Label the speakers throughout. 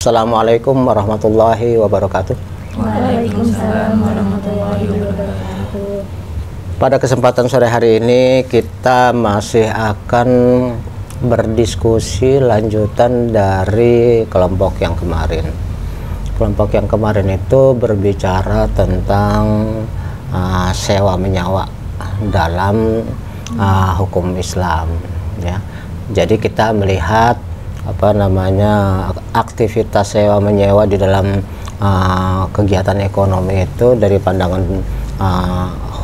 Speaker 1: Assalamualaikum warahmatullahi wabarakatuh.
Speaker 2: Waalaikumsalam warahmatullahi wabarakatuh.
Speaker 1: Pada kesempatan sore hari ini kita masih akan berdiskusi lanjutan dari kelompok yang kemarin. Kelompok yang kemarin itu berbicara tentang sewa menyewa dalam hukum Islam, ya. Jadi kita melihat aktivitas sewa menyewa di dalam kegiatan ekonomi itu dari pandangan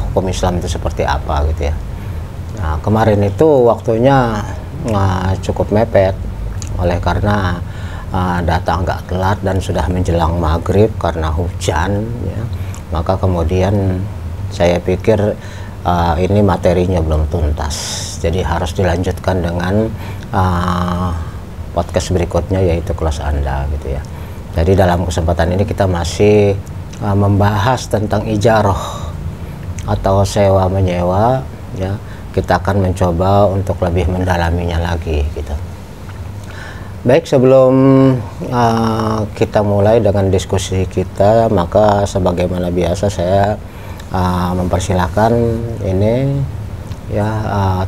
Speaker 1: hukum Islam itu seperti apa gitu ya. Nah, kemarin itu waktunya cukup mepet oleh karena datang agak telat dan sudah menjelang maghrib karena hujan ya. Maka kemudian saya pikir ini materinya belum tuntas, jadi harus dilanjutkan dengan podcast berikutnya, yaitu kelas Anda gitu ya. Jadi dalam kesempatan ini kita masih membahas tentang ijarah atau sewa menyewa ya. Kita akan mencoba untuk lebih mendalaminya lagi gitu. Baik, sebelum kita mulai dengan diskusi kita, maka sebagaimana biasa saya mempersilahkan ini ya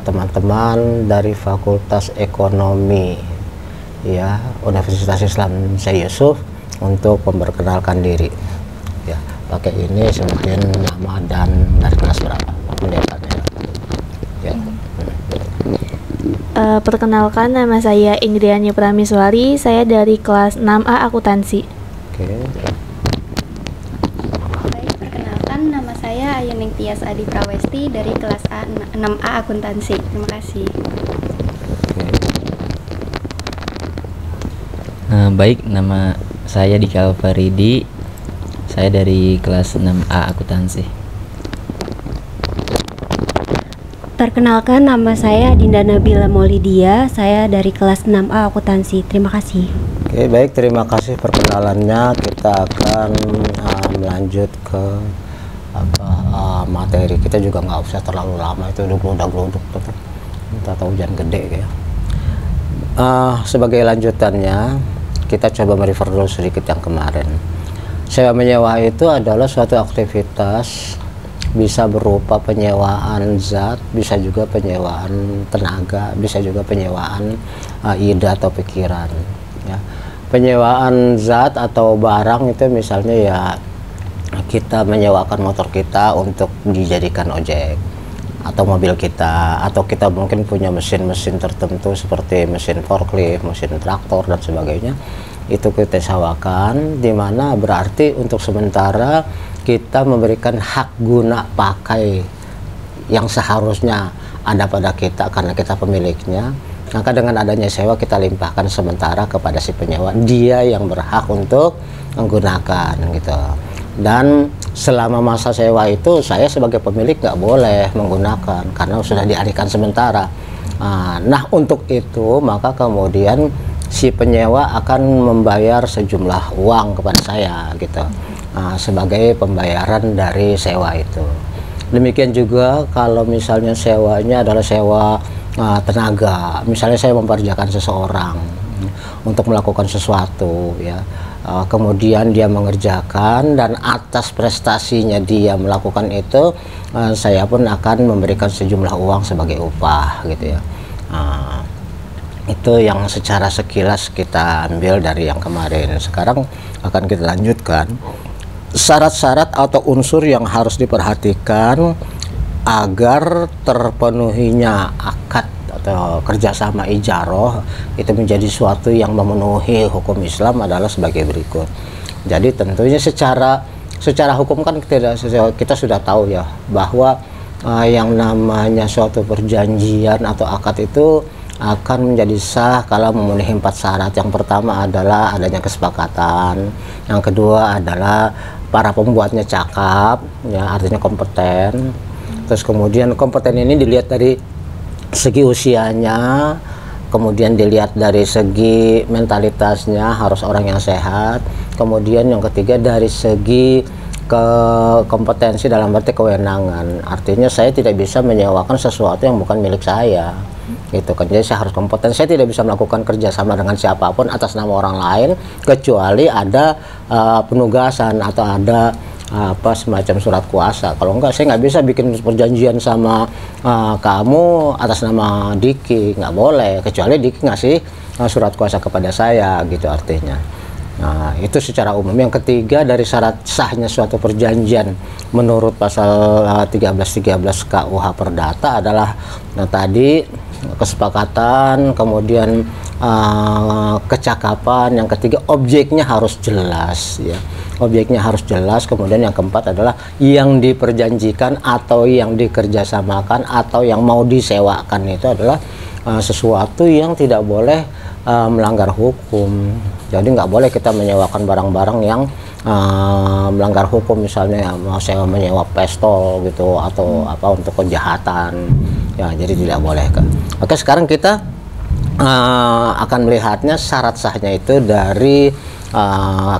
Speaker 1: teman-teman dari Fakultas Ekonomi ya Universitas Islam Syekh Yusuf untuk memperkenalkan diri ya. Pakai ini sebutin nama dan dari kelas berapa pendidikannya ya.
Speaker 2: Perkenalkan, nama saya Ingriani Prameswari, saya dari kelas 6A Akuntansi.
Speaker 1: Oke.
Speaker 3: Baik, perkenalkan, nama saya Ayuning Tias Adi Prawesti dari kelas 6A Akuntansi. Terima kasih.
Speaker 4: Baik, nama saya Dika Faridi, saya dari kelas 6A Akuntansi.
Speaker 5: Perkenalkan, nama saya Dinda Nabila Maulidia, saya dari kelas 6A Akuntansi. Terima kasih.
Speaker 1: Oke, baik, terima kasih perkenalannya. Kita akan melanjut ke materi. Kita juga nggak usah terlalu lama, itu udah geluduk tuh. Kita tahu hujan gede ya. Sebagai lanjutannya, kita coba merefer dulu sedikit yang kemarin. Sewa menyewa itu adalah suatu aktivitas, bisa berupa penyewaan zat, bisa juga penyewaan tenaga, bisa juga penyewaan ide atau pikiran ya. Penyewaan zat atau barang itu misalnya ya kita menyewakan motor kita untuk dijadikan ojek, atau mobil kita, atau kita mungkin punya mesin-mesin tertentu seperti mesin forklift, mesin traktor dan sebagainya, itu kita sewakan, dimana berarti untuk sementara kita memberikan hak guna pakai yang seharusnya ada pada kita karena kita pemiliknya. Maka dengan adanya sewa kita limpahkan sementara kepada si penyewa, dia yang berhak untuk menggunakan gitu. Dan selama masa sewa itu saya sebagai pemilik nggak boleh menggunakan karena sudah dialihkan sementara. Nah, untuk itu maka kemudian si penyewa akan membayar sejumlah uang kepada saya gitu, sebagai pembayaran dari sewa itu. Demikian juga kalau misalnya sewanya adalah sewa tenaga, misalnya saya mempekerjakan seseorang untuk melakukan sesuatu ya. Kemudian dia mengerjakan dan atas prestasinya dia melakukan itu, saya pun akan memberikan sejumlah uang sebagai upah gitu ya. Itu yang secara sekilas kita ambil dari yang kemarin. Sekarang akan kita lanjutkan syarat-syarat atau unsur yang harus diperhatikan agar terpenuhinya akad atau kerjasama ijarah itu menjadi suatu yang memenuhi hukum Islam adalah sebagai berikut. Jadi tentunya secara hukum kan kita sudah tahu ya bahwa yang namanya suatu perjanjian atau akad itu akan menjadi sah kalau memenuhi 4 syarat. Yang pertama adalah adanya kesepakatan, yang kedua adalah para pembuatnya cakap ya, artinya kompeten. Terus kemudian kompeten ini dilihat dari segi usianya, kemudian dilihat dari segi mentalitasnya, harus orang yang sehat. Kemudian yang ketiga dari segi kompetensi dalam arti kewenangan, artinya saya tidak bisa menyewakan sesuatu yang bukan milik saya gitu kan. Jadi saya harus kompeten, saya tidak bisa melakukan kerjasama dengan siapapun atas nama orang lain kecuali ada penugasan atau ada apa semacam surat kuasa. Kalau enggak saya nggak bisa bikin perjanjian sama kamu atas nama Diki, nggak boleh kecuali Diki ngasih surat kuasa kepada saya gitu artinya. Nah, itu secara umum. Yang ketiga dari syarat sahnya suatu perjanjian menurut pasal 1313 KUH Perdata adalah tadi kesepakatan, kemudian kecakapan, yang ketiga objeknya harus jelas ya. Objeknya harus jelas, kemudian yang keempat adalah yang diperjanjikan atau yang dikerjasamakan atau yang mau disewakan itu adalah sesuatu yang tidak boleh melanggar hukum. Jadi nggak boleh kita menyewakan barang-barang yang melanggar hukum, misalnya mau sewa menyewa pistol gitu atau apa untuk kejahatan ya, jadi tidak boleh kan. Oke, sekarang kita akan melihatnya syarat sahnya itu dari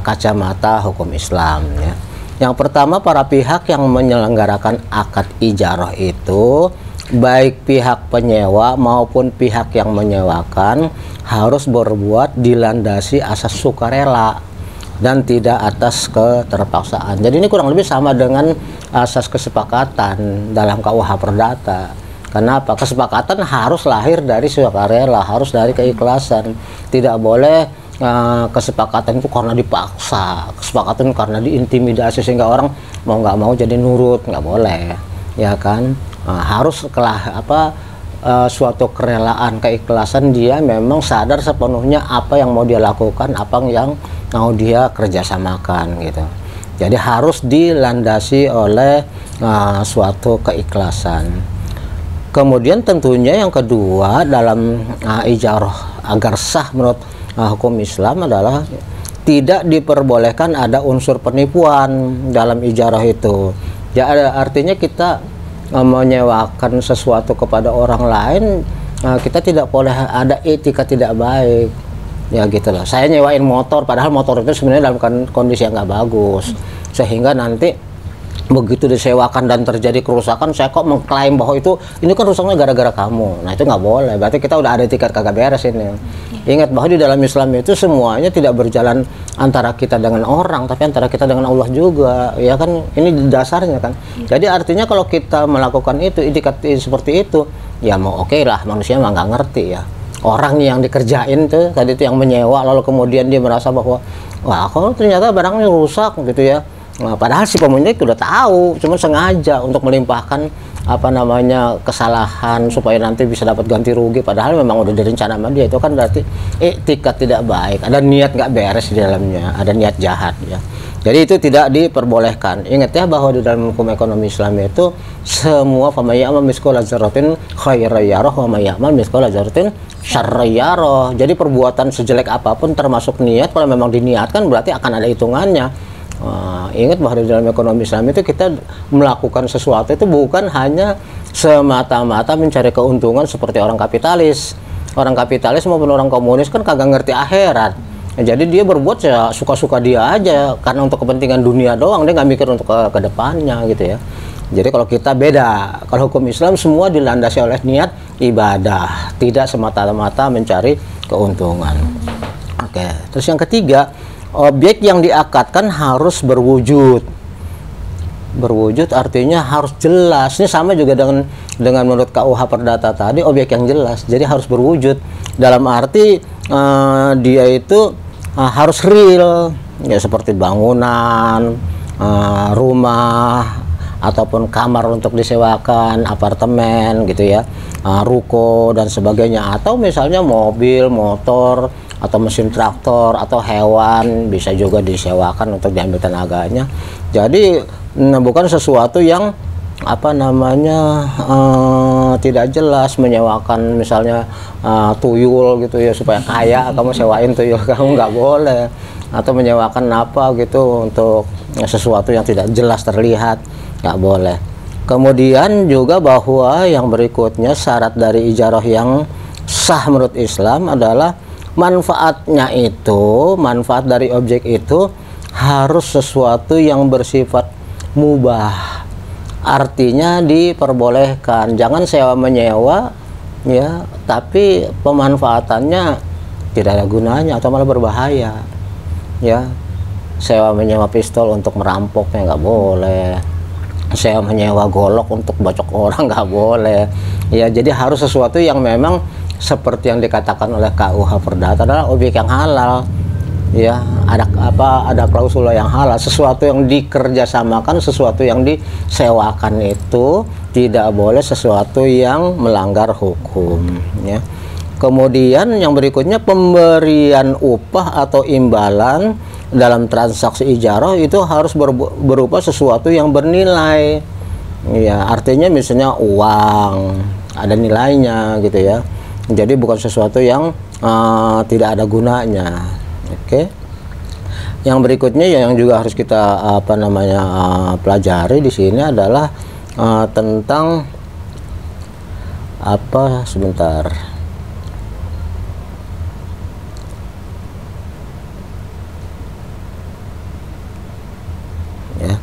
Speaker 1: kacamata hukum Islam ya. Yang pertama, para pihak yang menyelenggarakan akad ijarah itu baik pihak penyewa maupun pihak yang menyewakan harus berbuat dilandasi asas sukarela dan tidak atas keterpaksaan. Jadi ini kurang lebih sama dengan asas kesepakatan dalam KUH Perdata. Kenapa? Kesepakatan harus lahir dari sukarela, harus dari keikhlasan. Tidak boleh kesepakatan itu karena dipaksa, kesepakatan karena diintimidasi sehingga orang mau nggak mau jadi nurut, nggak boleh, ya kan? Harus suatu kerelaan, keikhlasan, dia memang sadar sepenuhnya apa yang mau dia lakukan, apa yang mau dia kerjasamakan gitu. Jadi harus dilandasi oleh suatu keikhlasan. Kemudian tentunya yang kedua dalam ijarah agar sah menurut hukum Islam adalah tidak diperbolehkan ada unsur penipuan dalam ijarah itu. Ya, artinya kita menyewakan sesuatu kepada orang lain, kita tidak boleh ada etika tidak baik ya gitu loh. Saya nyewain motor padahal motor itu sebenarnya dalam kondisi yang nggak bagus, sehingga nanti begitu disewakan dan terjadi kerusakan saya kok mengklaim bahwa ini kan rusaknya gara-gara kamu. Nah itu nggak boleh, berarti kita udah ada etikat kagak beres ini. Ingat bahwa di dalam Islam itu semuanya tidak berjalan antara kita dengan orang, tapi antara kita dengan Allah juga, ya kan, ini dasarnya kan. Jadi artinya kalau kita melakukan itu, etikat seperti itu, ya mau oke lah, manusia mah nggak ngerti ya. Orang yang dikerjain tuh tadi itu yang menyewa, lalu kemudian dia merasa bahwa wah kalau ternyata barangnya rusak gitu ya. Nah, padahal si pemilik udah tahu, cuma sengaja untuk melimpahkan kesalahan supaya nanti bisa dapat ganti rugi, padahal memang udah direncana sama dia. Itu kan berarti etikat tidak baik, ada niat nggak beres di dalamnya, ada niat jahat ya. Jadi itu tidak diperbolehkan. Ingat ya bahwa di dalam hukum ekonomi Islam itu semua famayyamal miskola dzarratin khairan yarah wa mayyamal miskola dzarratin syarran yarah. Jadi perbuatan sejelek apapun termasuk niat, kalau memang diniatkan berarti akan ada hitungannya. Ingat bahwa di dalam ekonomi Islam itu kita melakukan sesuatu itu bukan hanya semata-mata mencari keuntungan seperti orang kapitalis. Orang kapitalis maupun orang komunis kan kagak ngerti akhirat. Jadi dia berbuat ya suka-suka dia aja karena untuk kepentingan dunia doang, dia nggak mikir untuk ke depannya gitu ya. Jadi kalau kita beda, kalau hukum Islam semua dilandasi oleh niat ibadah, tidak semata-mata mencari keuntungan. Oke, terus yang ketiga, objek yang diakadkan harus berwujud. Berwujud artinya harus jelas. Ini sama juga dengan menurut KUH Perdata tadi, objek yang jelas. Jadi harus berwujud dalam arti dia itu harus real ya, seperti bangunan, rumah ataupun kamar untuk disewakan, apartemen gitu ya, ruko dan sebagainya, atau misalnya mobil, motor atau mesin traktor atau hewan bisa juga disewakan untuk diambil tenaganya. Jadi bukan sesuatu yang tidak jelas, menyewakan misalnya tuyul gitu ya supaya kaya, kamu sewain tuyul kamu, nggak boleh. Atau menyewakan apa gitu untuk sesuatu yang tidak jelas terlihat, nggak boleh. Kemudian juga bahwa yang berikutnya syarat dari ijarah yang sah menurut Islam adalah manfaatnya itu, manfaat dari objek itu harus sesuatu yang bersifat mubah, artinya diperbolehkan. Jangan sewa menyewa ya, tapi pemanfaatannya tidak ada gunanya atau malah berbahaya, ya. Sewa menyewa pistol untuk merampoknya nggak boleh, sewa menyewa golok untuk bacok orang nggak boleh, ya. Jadi harus sesuatu yang memang seperti yang dikatakan oleh KUH Perdata adalah objek yang halal, ya. Ada klausula yang halal, sesuatu yang dikerjasamakan, sesuatu yang disewakan itu tidak boleh sesuatu yang melanggar hukum, ya. Kemudian yang berikutnya, pemberian upah atau imbalan dalam transaksi ijarah itu harus berupa sesuatu yang bernilai, ya. Artinya misalnya uang ada nilainya gitu, ya. Jadi bukan sesuatu yang tidak ada gunanya. Oke. Yang berikutnya yang juga harus kita pelajari di sini adalah tentang sebentar. Ya.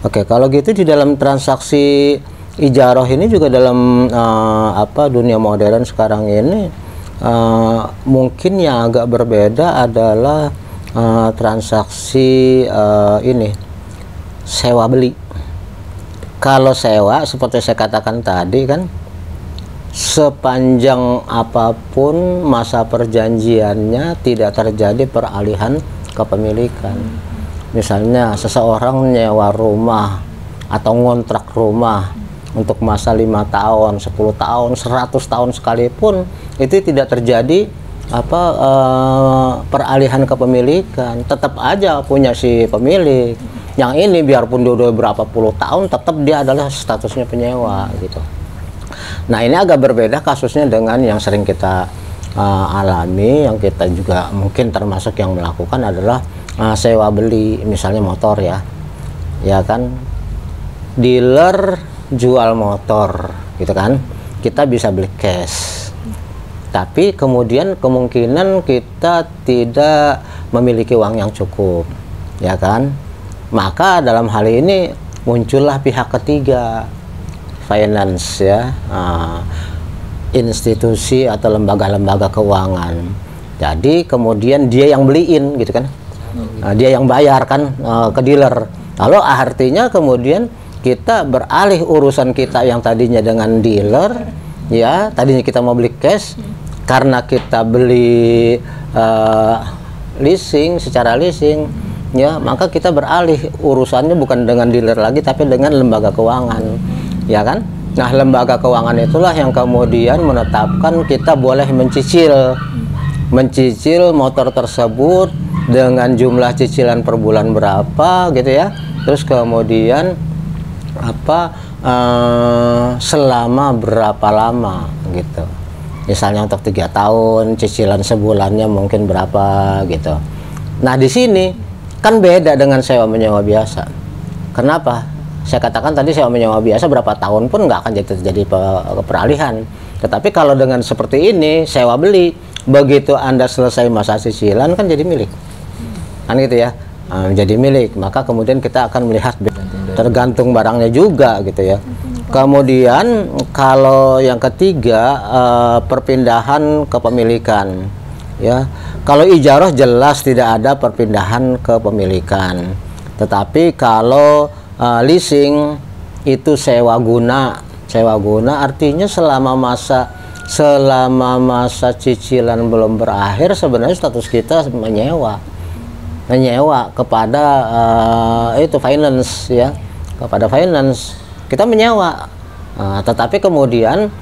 Speaker 1: Oke, kalau gitu di dalam transaksi ijarah ini juga dalam dunia modern sekarang ini mungkin yang agak berbeda adalah transaksi ini sewa beli. Kalau sewa seperti saya katakan tadi kan, sepanjang apapun masa perjanjiannya tidak terjadi peralihan kepemilikan. Misalnya seseorang nyewa rumah atau ngontrak rumah untuk masa 5 tahun, 10 tahun, 100 tahun sekalipun, itu tidak terjadi peralihan kepemilikan. Tetap aja punya si pemilik. Yang ini biarpun udah berapa puluh tahun, tetap dia adalah statusnya penyewa gitu. Nah, ini agak berbeda kasusnya dengan yang sering kita alami, yang kita juga mungkin termasuk yang melakukan adalah sewa beli, misalnya motor, ya kan, dealer jual motor gitu kan, kita bisa beli cash, tapi kemudian kemungkinan kita tidak memiliki uang yang cukup, ya kan. Maka dalam hal ini muncullah pihak ketiga, finance, ya, institusi atau lembaga-lembaga keuangan. Jadi kemudian dia yang beliin gitu kan, dia yang bayar kan ke dealer. Lalu artinya kemudian kita beralih urusan kita yang tadinya dengan dealer, ya, tadinya kita mau beli cash, karena kita beli leasing, secara leasing, ya, maka kita beralih urusannya bukan dengan dealer lagi tapi dengan lembaga keuangan, ya kan. Nah, lembaga keuangan itulah yang kemudian menetapkan kita boleh mencicil motor tersebut dengan jumlah cicilan per bulan berapa gitu, ya. Terus kemudian selama berapa lama gitu. Misalnya untuk 3 tahun, cicilan sebulannya mungkin berapa gitu. Nah, di sini kan beda dengan sewa menyewa biasa. Kenapa? Saya katakan tadi sewa menyewa biasa berapa tahun pun nggak akan terjadi peralihan. Tetapi kalau dengan seperti ini, sewa beli, begitu Anda selesai masa cicilan kan jadi milik. Kan gitu, ya. Jadi milik, maka kemudian kita akan melihat tergantung barangnya juga gitu, ya. Kemudian kalau yang ketiga, perpindahan kepemilikan, ya. Kalau ijarah jelas tidak ada perpindahan kepemilikan, tetapi kalau leasing itu sewa guna artinya selama masa cicilan belum berakhir sebenarnya status kita menyewa kepada itu finance, ya, kepada finance kita menyewa. Tetapi kemudian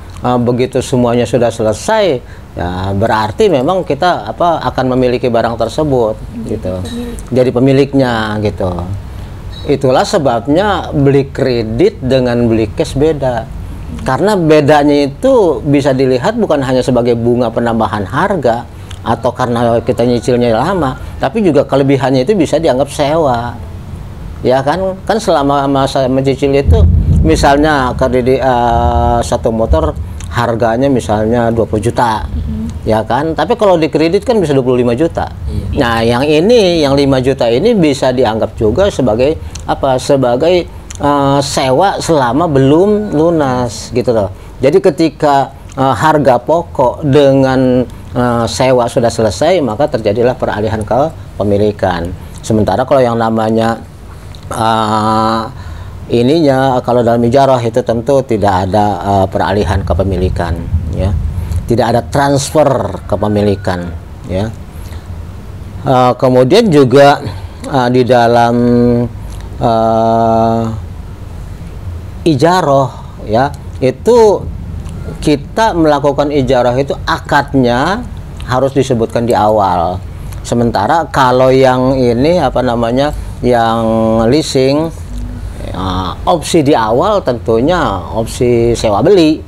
Speaker 1: begitu semuanya sudah selesai, ya, berarti memang kita akan memiliki barang tersebut gitu, jadi pemiliknya gitu. Itulah sebabnya beli kredit dengan beli cash beda, karena bedanya itu bisa dilihat bukan hanya sebagai bunga penambahan harga atau karena kita nyicilnya lama, tapi juga kelebihannya itu bisa dianggap sewa, ya kan. Kan selama masa mencicil itu misalnya kredit satu motor harganya misalnya 20 juta, ya kan, tapi kalau di kredit kan bisa 25 juta. Nah, yang ini, yang 5 juta ini bisa dianggap juga sebagai sebagai sewa selama belum lunas gitu loh. Jadi ketika harga pokok dengan sewa sudah selesai, maka terjadilah peralihan kepemilikan. Sementara kalau yang namanya ininya, kalau dalam ijarah itu tentu tidak ada peralihan kepemilikan, ya, tidak ada transfer kepemilikan, ya. Kemudian juga di dalam ijarah, ya, itu kita melakukan ijarah itu akadnya harus disebutkan di awal. Sementara kalau yang ini apa namanya, yang leasing, opsi di awal tentunya opsi sewa beli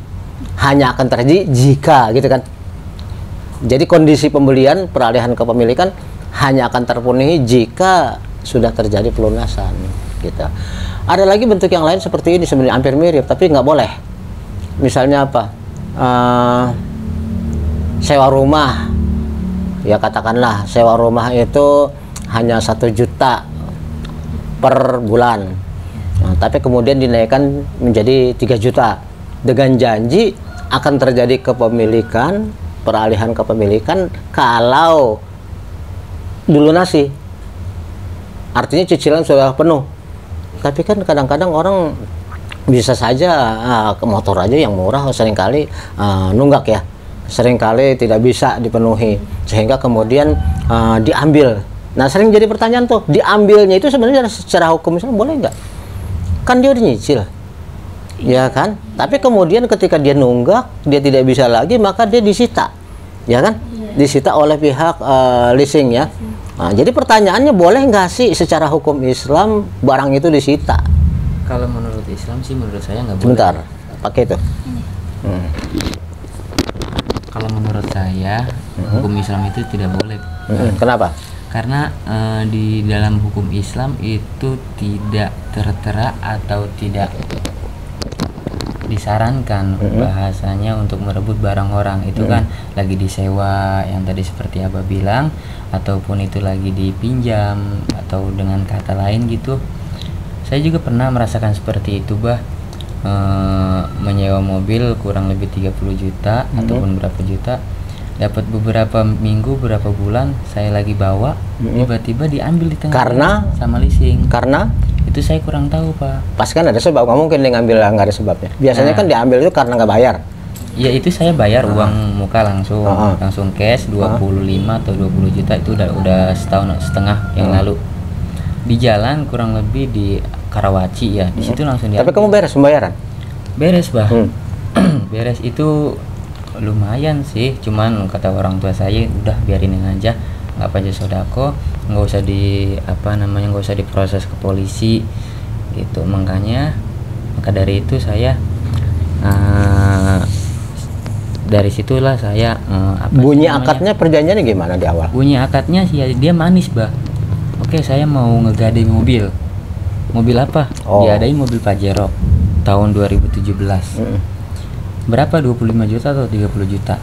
Speaker 1: hanya akan terjadi jika gitu kan. Jadi kondisi pembelian peralihan kepemilikan hanya akan terpenuhi jika sudah terjadi pelunasan gitu. Ada lagi bentuk yang lain seperti ini, sebenarnya hampir mirip tapi nggak boleh. Misalnya apa? Sewa rumah, ya katakanlah sewa rumah itu hanya 1 juta per bulan, tapi kemudian dinaikkan menjadi 3 juta dengan janji akan terjadi kepemilikan, peralihan kepemilikan kalau dilunasi, artinya cicilan sudah penuh. Tapi kan kadang-kadang orang bisa saja ke motor aja yang murah seringkali nunggak ya, seringkali tidak bisa dipenuhi sehingga kemudian diambil. Nah sering jadi pertanyaan tuh, diambilnya itu sebenarnya secara hukum Islam boleh nggak? Kan dia udah nyicil, ya kan? Tapi kemudian ketika dia nunggak, dia tidak bisa lagi, maka dia disita, ya kan? Disita oleh pihak leasing ya. Nah, jadi pertanyaannya boleh nggak sih secara hukum Islam barang itu disita?
Speaker 4: Kalau menurut Islam sih menurut saya nggak boleh.
Speaker 1: Bentar, pakai itu.
Speaker 4: Kalau menurut saya hukum Islam itu tidak boleh.
Speaker 1: Kenapa?
Speaker 4: Karena di dalam hukum Islam itu tidak tertera atau tidak disarankan bahasanya untuk merebut barang orang. Itu kan lagi disewa yang tadi seperti Abah bilang, ataupun itu lagi dipinjam atau dengan kata lain gitu. Saya juga pernah merasakan seperti itu, Bah. Menyewa mobil kurang lebih 30 juta ataupun berapa juta, dapat beberapa minggu, berapa bulan saya lagi bawa, tiba-tiba diambil di tengah
Speaker 1: Karena?
Speaker 4: sama leasing.
Speaker 1: Karena
Speaker 4: Itu saya kurang tahu, Pak.
Speaker 1: pasti kan ada sebab, nggak mungkin dia ngambil nggak ada sebabnya. Biasanya kan diambil itu karena nggak bayar.
Speaker 4: Ya itu saya bayar uang muka langsung, langsung cash 25 atau 20 juta itu udah setahun setengah yang lalu. Di jalan kurang lebih di Karawaci ya, di situ langsung diambil.
Speaker 1: Tapi kamu beres pembayaran?
Speaker 4: Beres, Bah. Beres itu lumayan sih, cuman kata orang tua saya udah biarinin aja, nggak apa aja sodako, nggak usah nggak usah diproses ke polisi gitu. Maka dari itu saya dari situlah saya
Speaker 1: bunyi akadnya perjanjiannya gimana di awal?
Speaker 4: Bunyi akadnya sih ya, dia manis, Bah. Oke, saya mau ngegadai mobil apa? Diadain mobil Pajero tahun 2017. Berapa, 25 juta atau 30 juta?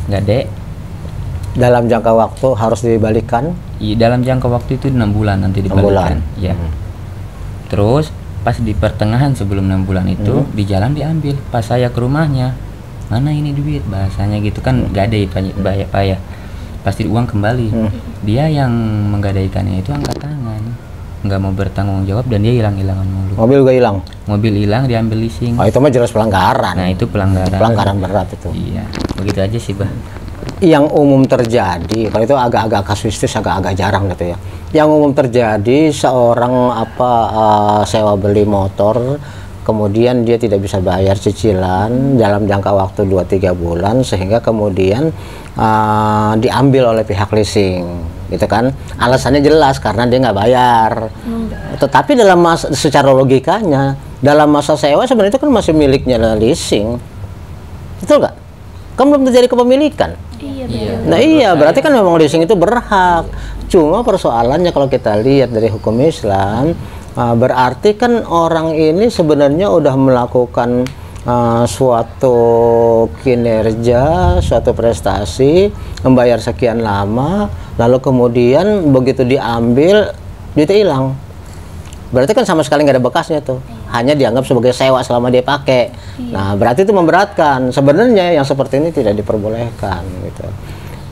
Speaker 4: Gade.
Speaker 1: Dalam jangka waktu harus dibalikan?
Speaker 4: Dalam jangka waktu itu 6 bulan nanti dibalikan. Ya. Terus pas di pertengahan sebelum 6 bulan itu di jalan diambil. Pas saya ke rumahnya, mana ini duit, bahasanya gitu kan, gade payah. Pasti uang kembali. Dia yang menggadaikannya itu angkat tangan, nggak mau bertanggung jawab, dan dia hilang-hilangan mulu.
Speaker 1: Mobil juga hilang?
Speaker 4: Mobil hilang, diambil leasing.
Speaker 1: Oh, itu mah jelas pelanggaran.
Speaker 4: Nah itu
Speaker 1: pelanggaran berat itu.
Speaker 4: Iya, begitu aja sih, Bah.
Speaker 1: Yang umum terjadi, kalau itu agak-agak kasuistis, agak-agak jarang gitu ya. Yang umum terjadi, seorang sewa beli motor, kemudian dia tidak bisa bayar cicilan dalam jangka waktu 2-3 bulan, sehingga kemudian diambil oleh pihak leasing, gitu kan. Alasannya jelas karena dia nggak bayar. Tetapi secara logikanya, dalam masa sewa sebenarnya itu kan masih miliknya leasing, betul nggak? Kan belum terjadi kepemilikan.
Speaker 2: Iya.
Speaker 1: Nah iya, berarti kan memang leasing itu berhak. Cuma persoalannya kalau kita lihat dari hukum Islam, berarti kan orang ini sebenarnya udah melakukan suatu kinerja, suatu prestasi, membayar sekian lama, lalu kemudian begitu diambil duitnya hilang. Berarti kan sama sekali nggak ada bekasnya tuh. hanya dianggap sebagai sewa selama dia pakai. Nah, berarti itu memberatkan. Sebenarnya yang seperti ini tidak diperbolehkan gitu.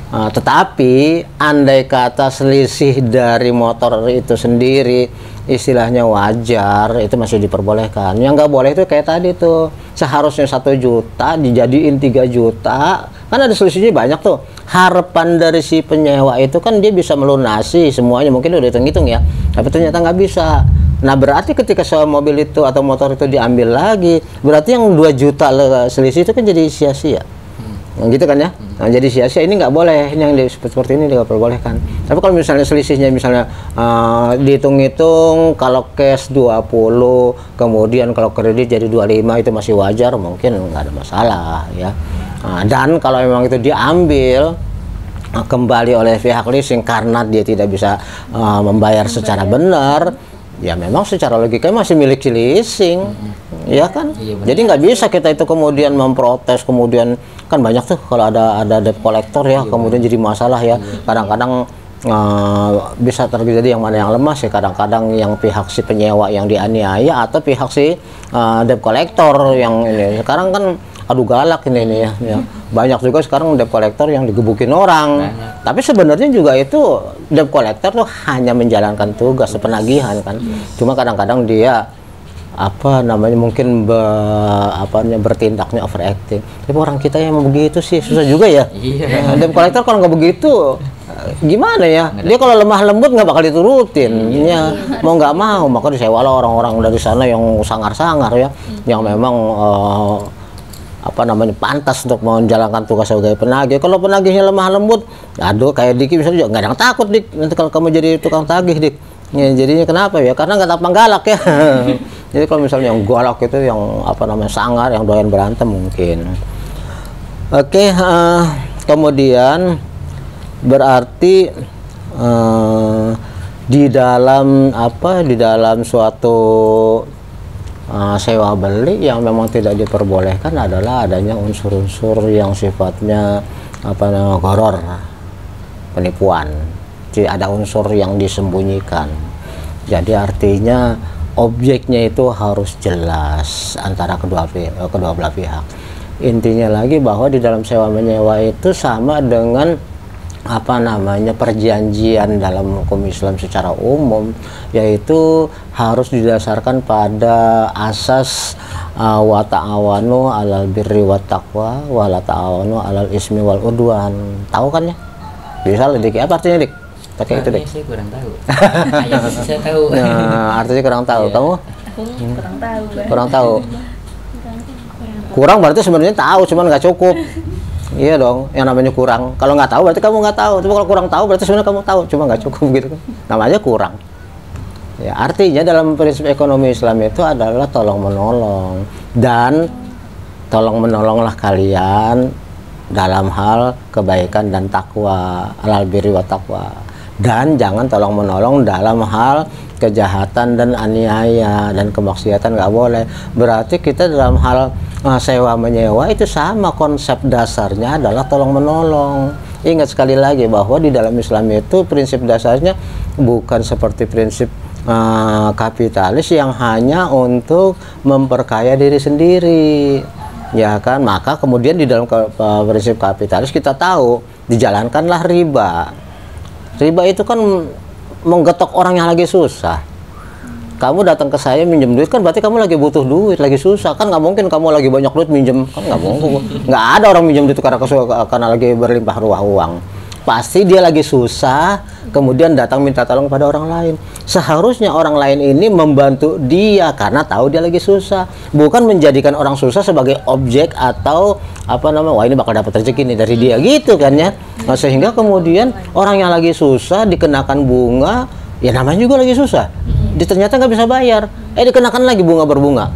Speaker 1: Tetapi andai kata selisih dari motor itu sendiri istilahnya wajar, itu masih diperbolehkan. Yang nggak boleh itu kayak tadi tuh, seharusnya 1 juta dijadiin 3 juta, kan ada selisihnya banyak tuh. Harapan dari si penyewa itu kan dia bisa melunasi semuanya, mungkin udah hitung-hitung ya, tapi ternyata nggak bisa. Nah, berarti ketika sewa mobil itu atau motor itu diambil lagi, berarti yang 2 juta selisih itu kan jadi sia-sia. Gitu kan ya. Nah, jadi sia-sia, ini nggak boleh, ini yang seperti ini tidak perbolehkan. Tapi kalau misalnya selisihnya misalnya dihitung-hitung, kalau cash 20, kemudian kalau kredit jadi 25, itu masih wajar, mungkin nggak ada masalah ya. Dan kalau memang itu diambil kembali oleh pihak leasing karena dia tidak bisa membayar secara benar, ya memang secara logika masih milik si leasing, ya kan? Jadi nggak bisa kita itu kemudian memprotes, kemudian kan banyak tuh kalau ada debt collector ya, kemudian jadi masalah ya. Kadang-kadang bisa terjadi yang mana yang lemah sih, kadang-kadang yang pihak si penyewa yang dianiaya atau pihak si debt collector yang ini. Sekarang kan aduh galak ini ya. Banyak juga sekarang debt collector yang digebukin orang. Tapi sebenarnya juga itu debt collector tuh hanya menjalankan tugas penagihan kan. Cuma kadang-kadang dia mungkin bertindaknya overacting. Tapi orang kita yang begitu sih susah juga ya. Debt collector kalau nggak begitu gimana ya? Dia kalau lemah lembut nggak bakal diturutin. Mau nggak mau, maka disewalah orang-orang dari sana yang sangar-sangar ya, yang memang pantas untuk menjalankan tugas sebagai penagih. Kalau penagihnya lemah lembut, aduh kayak Diki bisa juga nggak ada yang takut Dik nanti kalau kamu jadi tukang tagih Dik. Ya, jadinya kenapa ya? Karena nggak tampang galak ya. Jadi kalau misalnya yang galak itu yang sangar, yang doyan berantem mungkin. Oke, kemudian berarti di dalam suatu sewa beli yang memang tidak diperbolehkan adalah adanya unsur-unsur yang sifatnya gharar, penipuan. Jadi ada unsur yang disembunyikan. Jadi artinya objeknya itu harus jelas antara kedua belah pihak. Intinya lagi bahwa di dalam sewa menyewa itu sama dengan perjanjian dalam hukum Islam secara umum, yaitu harus didasarkan pada asas wa ta'awanu 'alal birri wat taqwa wa la ta'awanu 'alal ismi wal udwan. Tahu kan ya? Bisa lah Dik, apa artinya Dik? Pakai itu Dik.
Speaker 4: Saya kurang tahu. Saya tahu.
Speaker 1: Nah, artinya kurang tahu. Kamu?
Speaker 2: Kurang tahu.
Speaker 1: Kurang tahu. Kurang berarti sebenarnya tahu, cuman nggak cukup. Iya dong, yang namanya kurang. Kalau nggak tahu berarti kamu nggak tahu. Tapi kalau kurang tahu berarti sebenarnya kamu tahu, cuma nggak cukup gitu kan. Namanya kurang. Ya, artinya dalam prinsip ekonomi Islam itu adalah tolong menolong, dan tolong menolonglah kalian dalam hal kebaikan dan takwa, alal birri wa taqwa. Dan jangan tolong menolong dalam hal kejahatan dan aniaya dan kemaksiatan, nggak boleh. Berarti kita dalam hal sewa menyewa itu sama, konsep dasarnya adalah tolong menolong. Ingat sekali lagi bahwa di dalam Islam itu prinsip dasarnya bukan seperti prinsip kapitalis yang hanya untuk memperkaya diri sendiri, ya kan. Maka kemudian di dalam prinsip kapitalis kita tahu dijalankanlah riba. Riba itu kan menggetok orang yang lagi susah. Kamu datang ke saya minjem duit, kan berarti kamu lagi butuh duit, lagi susah. Kan nggak mungkin kamu lagi banyak duit minjem, kan nggak mungkin. Nggak ada orang minjem duit karena lagi berlimpah ruah uang. Pasti dia lagi susah, kemudian datang minta tolong pada orang lain. Seharusnya orang lain ini membantu dia karena tahu dia lagi susah, bukan menjadikan orang susah sebagai objek atau wah ini bakal dapat rezeki nih dari dia gitu kan ya. Nah, sehingga kemudian orang yang lagi susah dikenakan bunga, ya namanya juga lagi susah. Dia ternyata nggak bisa bayar, dikenakan lagi bunga berbunga.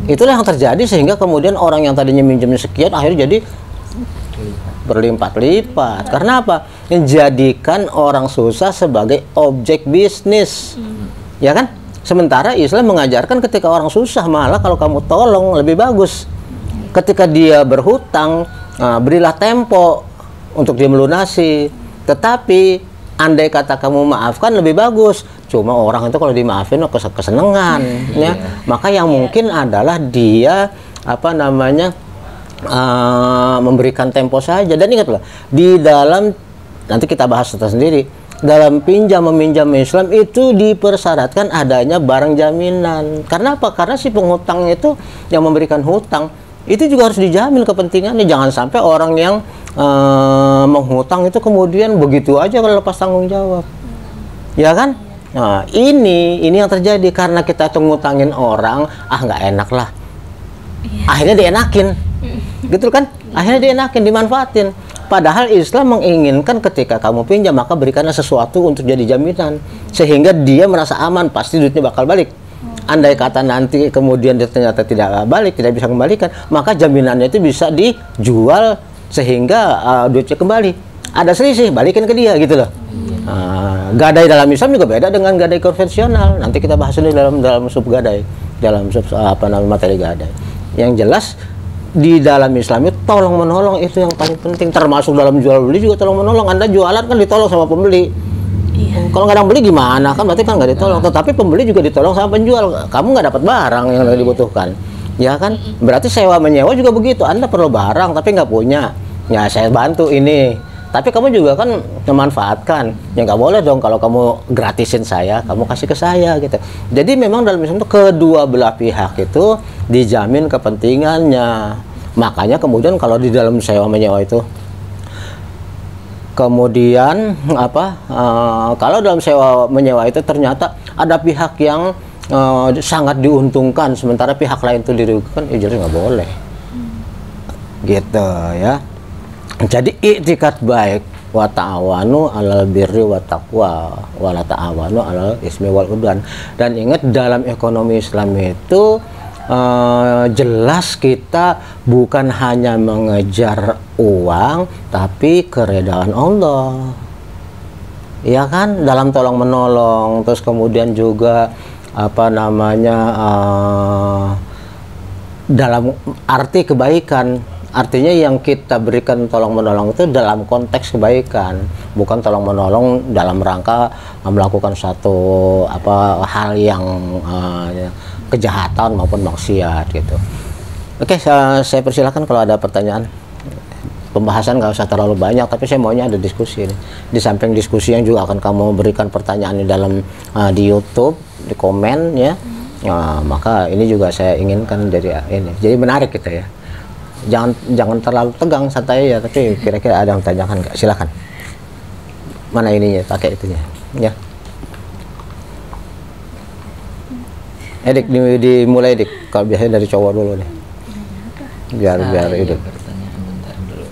Speaker 1: Itulah yang terjadi, sehingga kemudian orang yang tadinya minjemnya sekian akhirnya jadi berlipat-lipat. Karena apa? Menjadikan orang susah sebagai objek bisnis, ya kan? Sementara Islam mengajarkan ketika orang susah malah kalau kamu tolong lebih bagus. Ketika dia berhutang, berilah tempo untuk dia melunasi. Tetapi Andai kata kamu maafkan lebih bagus. Cuma orang itu kalau dimaafin kesenangan, ya. Maka yang mungkin adalah dia apa namanya memberikan tempo saja. Dan ingat loh, di dalam nanti kita bahas sendiri. Dalam pinjam meminjam Islam itu dipersyaratkan adanya barang jaminan. Karena apa? Karena si penghutang itu yang memberikan hutang itu juga harus dijamin kepentingannya. Jangan sampai orang yang menghutang itu kemudian begitu aja kalau lepas tanggung jawab, ya kan? Nah, ini yang terjadi karena kita tuh ngutangin orang, nggak enak lah. Akhirnya dienakin, gitu kan? Akhirnya dienakin, dimanfaatin. Padahal Islam menginginkan ketika kamu pinjam maka berikanlah sesuatu untuk jadi jaminan sehingga dia merasa aman, pasti duitnya bakal balik. Andai kata nanti kemudian dia ternyata tidak balik, tidak bisa kembalikan, maka jaminannya itu bisa dijual sehingga duitnya kembali. Ada selisih, balikin ke dia gitu loh. Gadai dalam Islam juga beda dengan gadai konvensional. Nanti kita bahas ini dalam sub gadai, dalam sub materi gadai. Yang jelas di dalam Islam itu tolong menolong itu yang paling penting, termasuk dalam jual beli juga tolong menolong. Anda jualan kan ditolong sama pembeli. Kalau nggak ada yang beli gimana, kan berarti kan nggak ditolong. Tetapi pembeli juga ditolong sama penjual, kamu nggak dapat barang yang dibutuhkan, ya kan? Berarti sewa menyewa juga begitu. Anda perlu barang tapi nggak punya, ya saya bantu ini, tapi kamu juga kan memanfaatkan. Ya nggak boleh dong kalau kamu gratisin saya, kamu kasih ke saya gitu. Jadi memang dalam Islam itu kedua belah pihak itu dijamin kepentingannya. Makanya kemudian kalau di dalam sewa menyewa itu kemudian kalau dalam sewa menyewa itu ternyata ada pihak yang sangat diuntungkan sementara pihak lain itu dirugikan, jelas nggak boleh, gitu ya. Jadi i'tikad baik, wa ta'awanu 'alal birri wa taqwa wa la ta'awanu 'alal ismi wal udwan. Dan ingat dalam ekonomi Islam itu jelas kita bukan hanya mengejar uang tapi keredaan Allah, ya kan, dalam tolong menolong. Terus kemudian juga dalam arti kebaikan, artinya yang kita berikan tolong menolong itu dalam konteks kebaikan, bukan tolong menolong dalam rangka melakukan satu hal yang kejahatan maupun maksiat gitu. Oke, saya persilahkan kalau ada pertanyaan. Pembahasan nggak usah terlalu banyak, tapi saya maunya ada diskusi ini. Di samping diskusi yang juga akan kamu berikan pertanyaan di dalam di YouTube, di komen ya. Maka ini juga saya inginkan dari ini. Jadi menarik kita ya. Jangan terlalu tegang, santai ya. Tapi kira-kira ada yang tanyakan nggak? Silakan. Mana ininya? Pakai itunya. Ya. Dik, dimulai Dik. Kalau biasanya dari cowok dulu deh. Biar itu.
Speaker 4: Pertanyaan bentar dulu.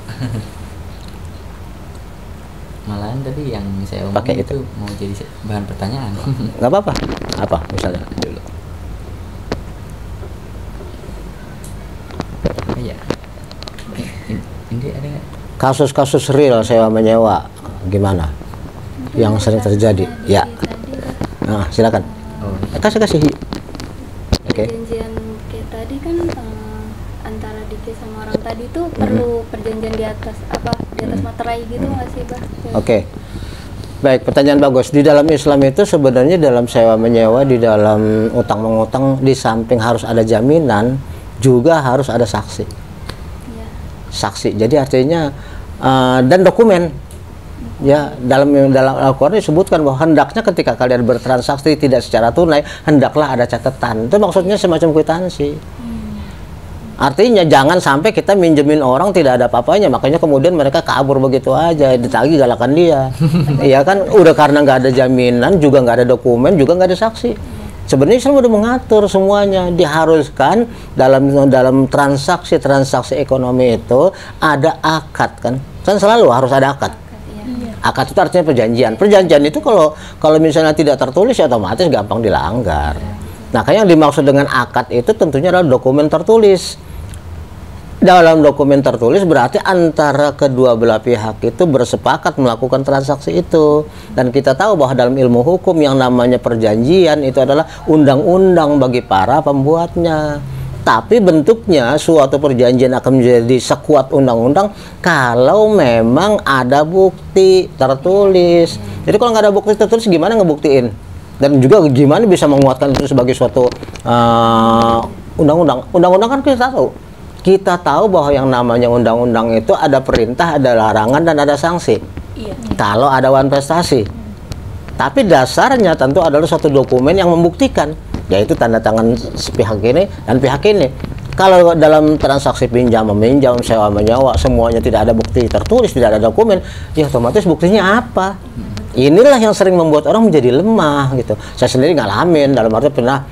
Speaker 4: Malahan tadi yang saya
Speaker 1: pakai
Speaker 4: omongin itu mau jadi bahan pertanyaan.
Speaker 1: Nggak apa-apa. Apa misalnya?
Speaker 4: Dulu. Iya. Ini ada nggak?
Speaker 1: Kasus-kasus real sewa menyewa gimana? Yang sering terjadi? Ya. Nah, silakan. Kasih. Oke.
Speaker 3: Perjanjian kayak tadi kan antara Diki sama orang tadi tuh perlu perjanjian di atas materai gitu nggak sih, Bah?
Speaker 1: Oke. Baik, pertanyaan bagus. Di dalam Islam itu sebenarnya dalam sewa menyewa, di dalam utang mengutang, di samping harus ada jaminan, juga harus ada saksi.
Speaker 3: Iya.
Speaker 1: Saksi. Jadi artinya dan dokumen. Ya, dalam Al-Quran disebutkan bahwa hendaknya ketika kalian bertransaksi tidak secara tunai, hendaklah ada catatan. Itu maksudnya semacam kwitansi. Artinya jangan sampai kita minjemin orang tidak ada apa-apanya, makanya kemudian mereka kabur begitu aja, ditagih galakan dia. Iya kan, udah karena nggak ada jaminan, juga nggak ada dokumen, juga nggak ada saksi. Sebenarnya Islam udah mengatur semuanya, diharuskan dalam transaksi ekonomi itu ada akad kan selalu harus ada akad. Akad itu artinya perjanjian. Perjanjian itu kalau misalnya tidak tertulis ya otomatis gampang dilanggar. Nah, yang dimaksud dengan akad itu tentunya adalah dokumen tertulis. Dalam dokumen tertulis berarti antara kedua belah pihak itu bersepakat melakukan transaksi itu. Dan kita tahu bahwa dalam ilmu hukum yang namanya perjanjian itu adalah undang-undang bagi para pembuatnya. Tapi bentuknya suatu perjanjian akan menjadi sekuat undang-undang kalau memang ada bukti tertulis. Jadi kalau nggak ada bukti tertulis gimana ngebuktiin? Dan juga gimana bisa menguatkan itu sebagai suatu undang-undang? Undang-undang kan kita tahu bahwa yang namanya undang-undang itu ada perintah, ada larangan, dan ada sanksi.
Speaker 3: Iya.
Speaker 1: Kalau ada manifestasi. Tapi dasarnya tentu adalah suatu dokumen yang membuktikan, yaitu tanda tangan pihak ini dan pihak ini. Kalau dalam transaksi pinjam meminjam, sewa menyewa, semuanya tidak ada bukti tertulis, tidak ada dokumen, ya otomatis buktinya apa? Inilah yang sering membuat orang menjadi lemah gitu. Saya sendiri ngalamin, dalam arti pernah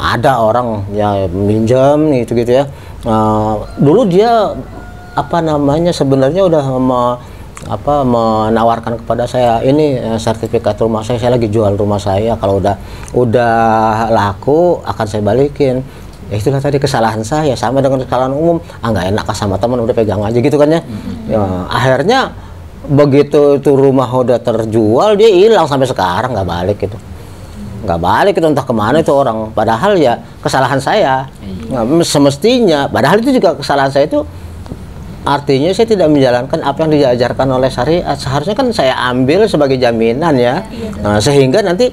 Speaker 1: ada orang ya minjam gitu ya. Dulu dia sebenarnya udah menawarkan kepada saya ini sertifikat rumah saya lagi jual rumah saya, kalau udah laku akan saya balikin. Ya itulah tadi kesalahan saya, sama dengan kesalahan umum. Nggak enak sama teman, udah pegang aja gitu kan ya. Ya akhirnya begitu itu rumah udah terjual, dia hilang sampai sekarang nggak balik gitu. Nggak balik itu, entah kemana itu orang. Padahal ya kesalahan saya. Semestinya, padahal itu juga kesalahan saya itu. Artinya saya tidak menjalankan apa yang diajarkan oleh syariat. Seharusnya kan saya ambil sebagai jaminan ya. Nah, sehingga nanti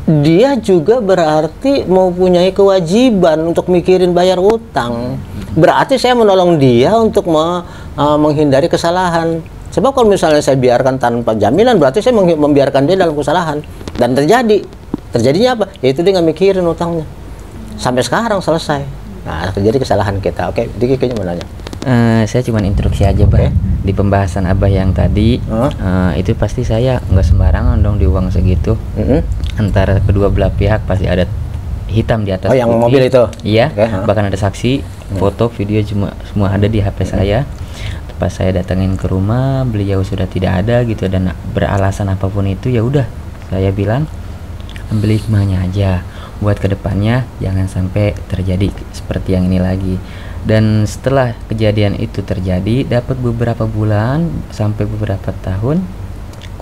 Speaker 1: dia juga berarti mempunyai kewajiban untuk mikirin bayar utang. Berarti saya menolong dia untuk menghindari kesalahan. Sebab kalau misalnya saya biarkan tanpa jaminan, berarti saya membiarkan dia dalam kesalahan. Dan terjadinya apa? Yaitu dia nggak mikirin utangnya. Sampai sekarang selesai. Nah, terjadi kesalahan kita. Oke, Diki kayaknya mau nanya.
Speaker 4: Saya cuma instruksi aja, Bah. Di pembahasan Abah yang tadi, itu pasti saya nggak sembarangan dong di uang segitu. Antara kedua belah pihak pasti ada hitam di atas
Speaker 1: yang
Speaker 4: putih.
Speaker 1: mobil itu?
Speaker 4: Iya, bahkan ada saksi, foto, video semua ada di HP saya. Pas saya datangin ke rumah, beliau sudah tidak ada gitu, dan beralasan apapun itu, ya udah, saya bilang ambil hikmahnya aja. Buat kedepannya jangan sampai terjadi seperti yang ini lagi. Dan setelah kejadian itu terjadi, dapat beberapa bulan sampai beberapa tahun,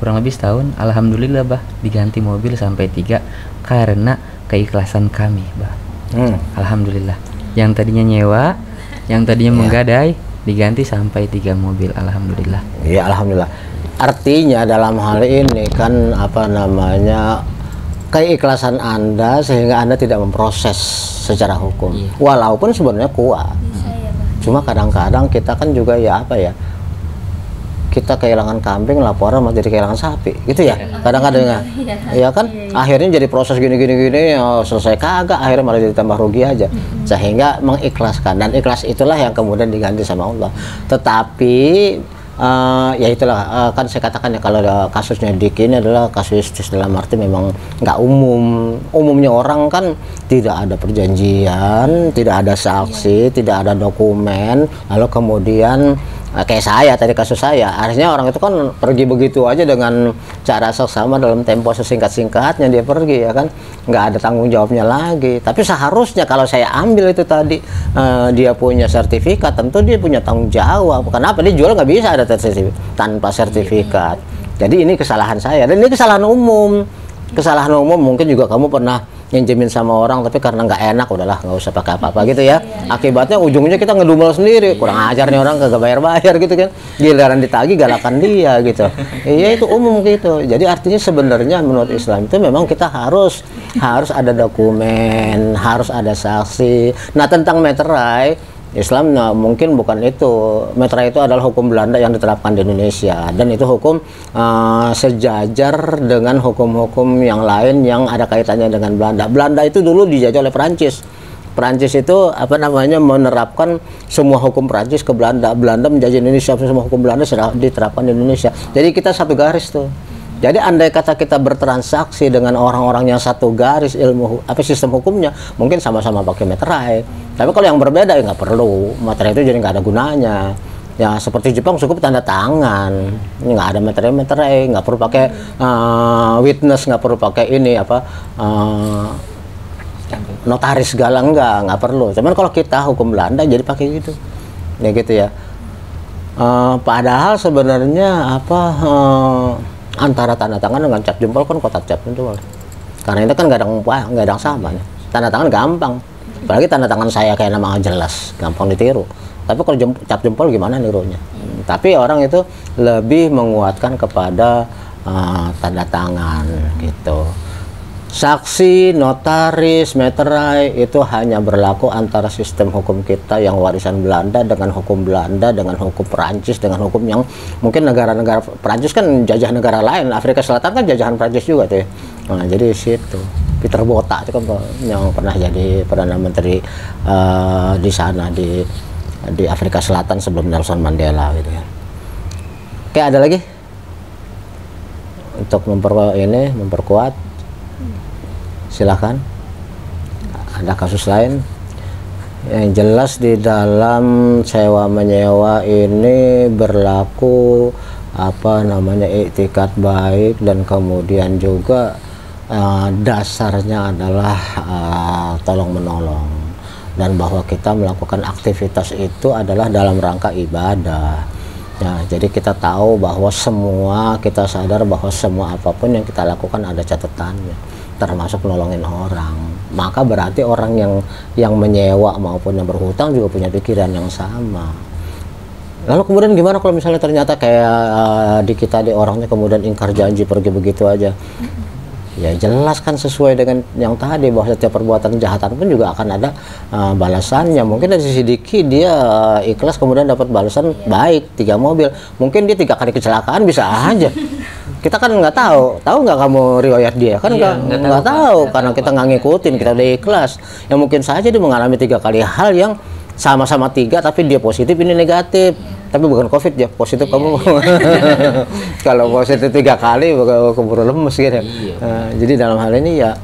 Speaker 4: kurang lebih setahun, alhamdulillah Bah, diganti mobil sampai 3 karena keikhlasan kami, Bah. Alhamdulillah. Yang tadinya nyewa, yang tadinya menggadai, diganti sampai 3 mobil, alhamdulillah.
Speaker 1: Iya, alhamdulillah. Artinya dalam hal ini kan keikhlasan Anda sehingga Anda tidak memproses secara hukum. Walaupun sebenarnya kuat. Cuma kadang-kadang kita kan juga kita kehilangan kambing, laporan malah jadi kehilangan sapi gitu ya. Kadang-kadang ya kan akhirnya jadi proses gini selesai kagak, akhirnya malah jadi tambah rugi aja. Sehingga mengikhlaskan, dan ikhlas itulah yang kemudian diganti sama Allah. Tetapi ya itulah kan saya katakan ya, kalau kasusnya Diki ini adalah kasus dalam arti memang nggak umumnya orang kan tidak ada perjanjian, tidak ada saksi, tidak ada dokumen, lalu kemudian kayak saya tadi, kasus saya, akhirnya orang itu kan pergi begitu aja dengan cara seksama dalam tempo sesingkat-singkatnya dia pergi ya kan, nggak ada tanggung jawabnya lagi. Tapi seharusnya kalau saya ambil itu tadi, dia punya sertifikat, tentu dia punya tanggung jawab. Kenapa dia jual nggak bisa ada tanpa sertifikat? Jadi ini kesalahan saya, dan ini kesalahan umum. Kesalahan umum mungkin juga kamu pernah nginjemin sama orang, tapi karena nggak enak udahlah nggak usah pakai apa-apa gitu ya. Akibatnya ujungnya kita ngedumel sendiri, kurang ajar nih orang, kagak bayar-bayar gitu kan, giliran ditagih galakan dia gitu. Iya, itu umum gitu. Jadi artinya sebenarnya menurut Islam itu memang kita harus ada dokumen, harus ada saksi. Nah, tentang meterai, Islam mungkin bukan itu. Meterai itu adalah hukum Belanda yang diterapkan di Indonesia, dan itu hukum sejajar dengan hukum-hukum yang lain yang ada kaitannya dengan Belanda. Belanda itu dulu dijajah oleh Perancis. Perancis itu menerapkan semua hukum Perancis ke Belanda. Belanda menjajah Indonesia, semua hukum Belanda sudah diterapkan di Indonesia. Jadi kita satu garis tuh. Jadi andai kata kita bertransaksi dengan orang-orang yang satu garis sistem hukumnya, mungkin sama-sama pakai meterai. Tapi kalau yang berbeda ya nggak perlu, meterai itu jadi nggak ada gunanya. Ya seperti Jepang cukup tanda tangan, nggak ada meterai, nggak perlu pakai witness, nggak perlu pakai notaris segala, nggak perlu. Cuman kalau kita hukum Belanda jadi pakai gitu, ya gitu ya. Padahal sebenarnya antara tanda tangan dengan cap jempol kan kotak cap jempol, karena itu kan nggak ada yang sama. Tanda tangan gampang, Apalagi tanda tangan saya kayak nama jelas, gampang ditiru. Tapi kalau cap jempol gimana nirunya? Tapi orang itu lebih menguatkan kepada tanda tangan gitu. Saksi, notaris, meterai itu hanya berlaku antara sistem hukum kita yang warisan Belanda dengan hukum Belanda, dengan hukum Perancis, dengan hukum yang mungkin negara-negara Perancis kan jajah negara lain, Afrika Selatan kan jajahan Perancis juga tuh. Nah, jadi situ Peter Botha itu kan yang pernah jadi Perdana Menteri di sana di Afrika Selatan sebelum Nelson Mandela gitu ya. Oke, ada lagi untuk memperkuat. Silahkan, ada kasus lain yang jelas di dalam sewa menyewa ini berlaku iktikat baik, dan kemudian juga dasarnya adalah tolong menolong, dan bahwa kita melakukan aktivitas itu adalah dalam rangka ibadah. Ya, jadi kita tahu bahwa kita sadar bahwa semua apapun yang kita lakukan ada catatannya, termasuk nolongin orang. Maka berarti orang yang menyewa maupun yang berhutang juga punya pikiran yang sama. Lalu kemudian gimana kalau misalnya ternyata kayak di orangnya kemudian ingkar janji, pergi begitu aja? Ya jelas kan sesuai dengan yang tadi, bahwa setiap perbuatan kejahatan pun juga akan ada balasannya. Mungkin dari sisi Diki dia ikhlas kemudian dapat balasan baik 3 mobil, mungkin dia 3 kali kecelakaan bisa aja. Kita kan nggak tahu nggak kamu riwayat dia kan nggak tahu karena kita nggak ngikutin, kita udah ikhlas. Yang mungkin saja dia mengalami 3 kali hal yang sama-sama 3 tapi dia positif, ini negatif. Tapi bukan COVID ya, positif kamu. Kalau positif 3 kali keburu lemes gitu. Jadi dalam hal ini ya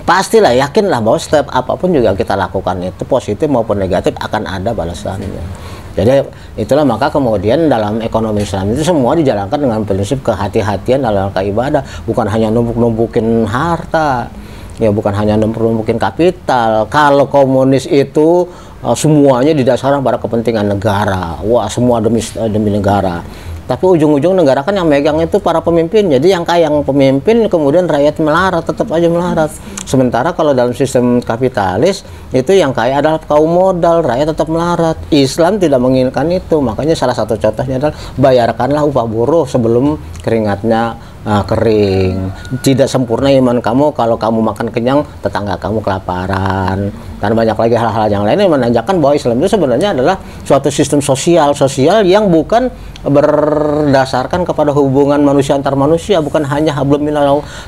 Speaker 1: pastilah, yakinlah bahwa setiap apapun juga kita lakukan itu positif maupun negatif akan ada balasannya. Jadi itulah maka kemudian dalam ekonomi Islam itu semua dijalankan dengan prinsip kehati-hatian dalam rangka ibadah, bukan hanya numpuk-numpukin harta, ya bukan hanya numpuk-numpukin kapital. Kalau komunis itu semuanya didasarkan pada kepentingan negara, wah semua demi negara. Tapi ujung-ujung negara kan yang megang itu para pemimpin. Jadi yang kaya yang pemimpin, kemudian rakyat melarat, tetap aja melarat. Sementara kalau dalam sistem kapitalis itu yang kaya adalah kaum modal, rakyat tetap melarat. Islam tidak menginginkan itu. Makanya salah satu contohnya adalah bayarkanlah upah buruh sebelum keringatnya kering. Tidak sempurna iman kamu kalau kamu makan kenyang, tetangga kamu kelaparan. Dan banyak lagi hal-hal yang lain yang menandakan bahwa Islam itu sebenarnya adalah suatu sistem sosial yang bukan berdasarkan kepada hubungan manusia antar manusia, bukan hanya hablum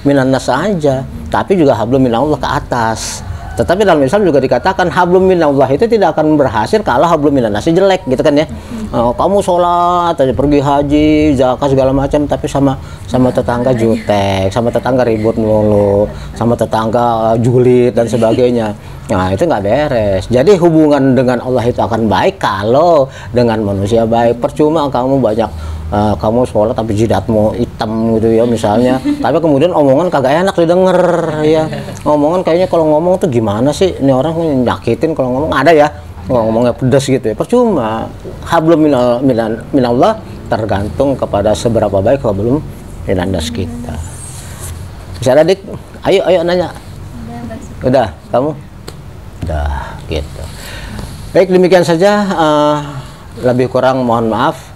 Speaker 1: minannas saja, tapi juga hablum minallah ke atas. Tetapi dalam Islam juga dikatakan hablum minallah itu tidak akan berhasil kalau hablum minannas jelek gitu kan ya. Kamu sholat aja, pergi haji, zakat segala macam, tapi sama tetangga jutek, sama tetangga ribut mulu, sama tetangga julid dan sebagainya. Nah itu nggak beres. Jadi hubungan dengan Allah itu akan baik kalau dengan manusia baik. Percuma kamu banyak kamu sholat tapi jidatmu hitam gitu ya misalnya, tapi kemudian omongan kagak enak didengar ya. Omongan kayaknya kalau ngomong tuh gimana sih, ini orang nyakitin kalau ngomong, ada ya ngomongnya pedas gitu ya. Percuma. Hablum minallah tergantung kepada seberapa baik hablum minannas kita. Bisa ada Dik? Ayo nanya. Udah, kamu? Udah, gitu. Baik, demikian saja. Lebih kurang mohon maaf.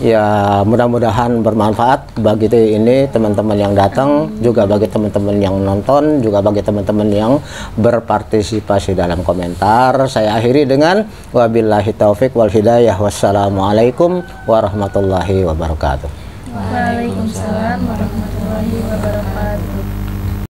Speaker 1: Ya mudah-mudahan bermanfaat bagi ini teman-teman yang datang, juga bagi teman-teman yang nonton, juga bagi teman-teman yang berpartisipasi dalam komentar. Saya akhiri dengan wabillahi taufik wal hidayah. Wassalamualaikum warahmatullahi wabarakatuh.
Speaker 2: Waalaikumsalam warahmatullahi wabarakatuh.